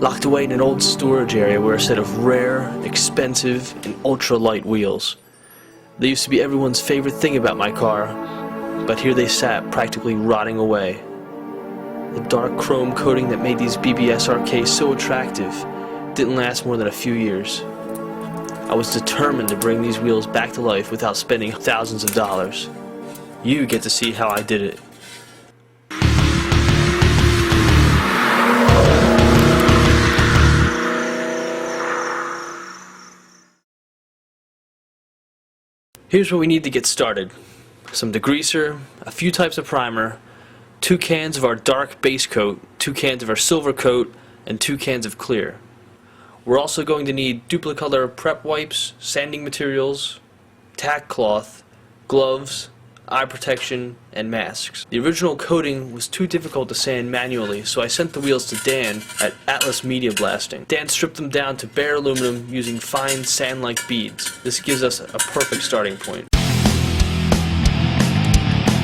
locked away in an old storage area were a set of rare, expensive, and ultra-light wheels. They used to be everyone's favorite thing about my car, but here they sat, practically rotting away. The dark chrome coating that made these BBS RKs so attractive didn't last more than a few years. I was determined to bring these wheels back to life without spending thousands of dollars. You get to see how I did it. Here's what we need to get started. Some degreaser, a few types of primer, 2 cans of our dark base coat, 2 cans of our silver coat, and 2 cans of clear. We're also going to need Dupli-Color prep wipes, sanding materials, tack cloth, gloves, eye protection, and masks. The original coating was too difficult to sand manually, so I sent the wheels to Dan at Atlas Media Blasting. Dan stripped them down to bare aluminum using fine sand-like beads. This gives us a perfect starting point.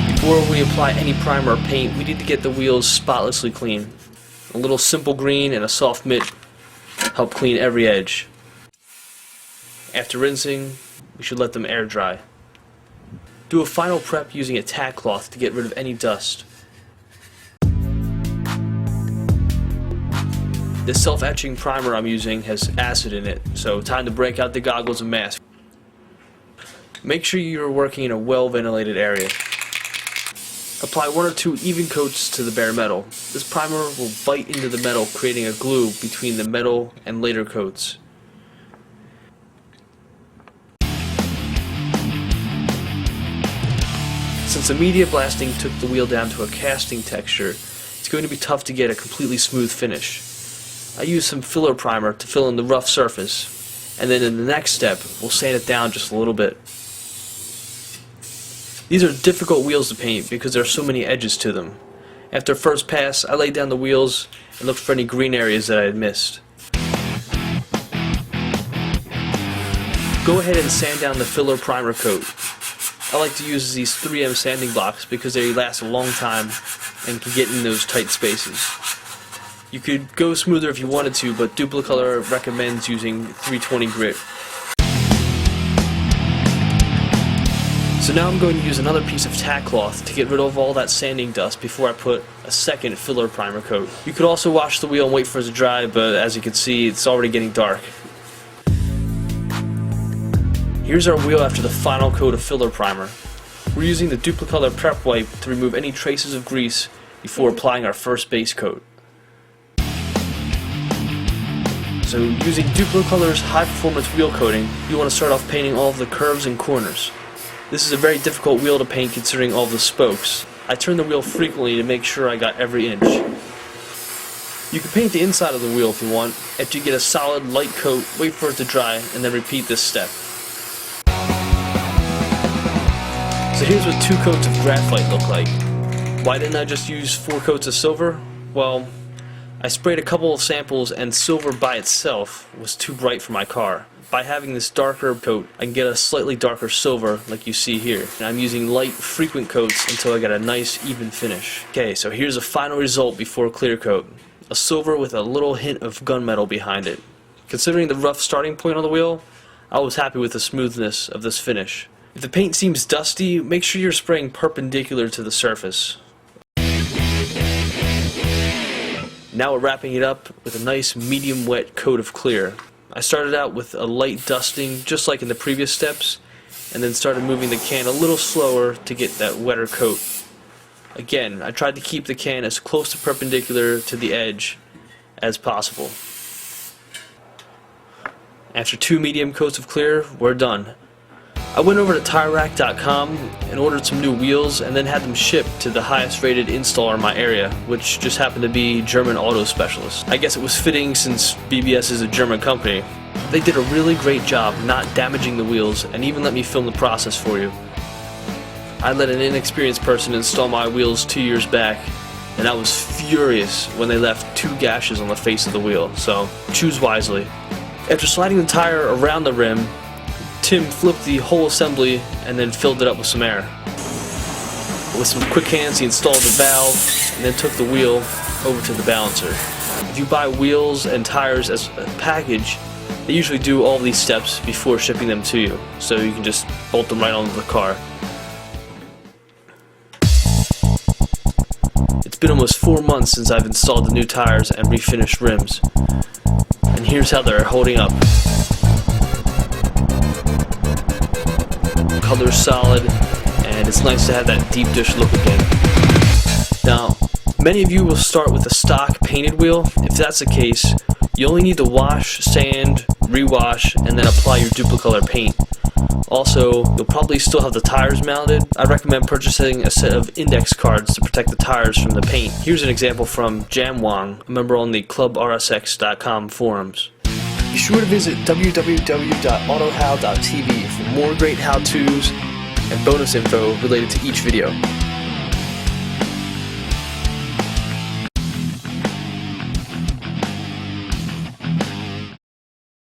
Before we apply any primer or paint, we need to get the wheels spotlessly clean. A little simple green and a soft mitt help clean every edge. After rinsing, we should let them air dry. Do a final prep using a tack cloth to get rid of any dust. This self-etching primer I'm using has acid in it, so time to break out the goggles and mask. Make sure you're working in a well-ventilated area. Apply 1 or 2 even coats to the bare metal. This primer will bite into the metal, creating a glue between the metal and later coats. Since the media blasting took the wheel down to a casting texture, it's going to be tough to get a completely smooth finish. I use some filler primer to fill in the rough surface, and then in the next step, we'll sand it down just a little bit. These are difficult wheels to paint because there are so many edges to them. After first pass, I laid down the wheels and looked for any green areas that I had missed. Go ahead and sand down the filler primer coat. I like to use these 3M sanding blocks because they last a long time and can get in those tight spaces. You could go smoother if you wanted to, but Dupli-Color recommends using 320 grit. So now I'm going to use another piece of tack cloth to get rid of all that sanding dust before I put a second filler primer coat. You could also wash the wheel and wait for it to dry, but as you can see, it's already getting dark. Here's our wheel after the final coat of filler primer. We're using the Dupli-Color prep wipe to remove any traces of grease before applying our first base coat. So using Dupli-Color's high performance wheel coating, you want to start off painting all of the curves and corners. This is a very difficult wheel to paint considering all the spokes. I turn the wheel frequently to make sure I got every inch. You can paint the inside of the wheel if you want. After you get a solid light coat, wait for it to dry, and then repeat this step. So here's what 2 coats of graphite look like. Why didn't I just use 4 coats of silver? Well, I sprayed a couple of samples and silver by itself was too bright for my car. By having this darker coat, I can get a slightly darker silver like you see here. And I'm using light, frequent coats until I get a nice, even finish. Okay, so here's a final result before clear coat. A silver with a little hint of gunmetal behind it. Considering the rough starting point on the wheel, I was happy with the smoothness of this finish. If the paint seems dusty, make sure you're spraying perpendicular to the surface. Now we're wrapping it up with a nice medium wet coat of clear. I started out with a light dusting, just like in the previous steps, and then started moving the can a little slower to get that wetter coat. Again, I tried to keep the can as close to perpendicular to the edge as possible. After 2 medium coats of clear, we're done. I went over to TireRack.com and ordered some new wheels and then had them shipped to the highest rated installer in my area, which just happened to be German Auto Specialist. I guess it was fitting since BBS is a German company. They did a really great job not damaging the wheels and even let me film the process for you. I let an inexperienced person install my wheels 2 years back, and I was furious when they left 2 gashes on the face of the wheel, so choose wisely. After sliding the tire around the rim, Tim flipped the whole assembly and then filled it up with some air. With some quick hands he installed the valve and then took the wheel over to the balancer. If you buy wheels and tires as a package, they usually do all these steps before shipping them to you, so you can just bolt them right onto the car. It's been almost 4 months since I've installed the new tires and refinished rims, and here's how they're holding up. Color's solid, and it's nice to have that deep dish look again. Now, many of you will start with a stock painted wheel. If that's the case, you only need to wash, sand, rewash, and then apply your Dupli-Color paint. Also, you'll probably still have the tires mounted. I recommend purchasing a set of index cards to protect the tires from the paint. Here's an example from Jamwang, a member on the clubrsx.com forums. Be sure to visit www.autohow.tv for more great how-tos and bonus info related to each video.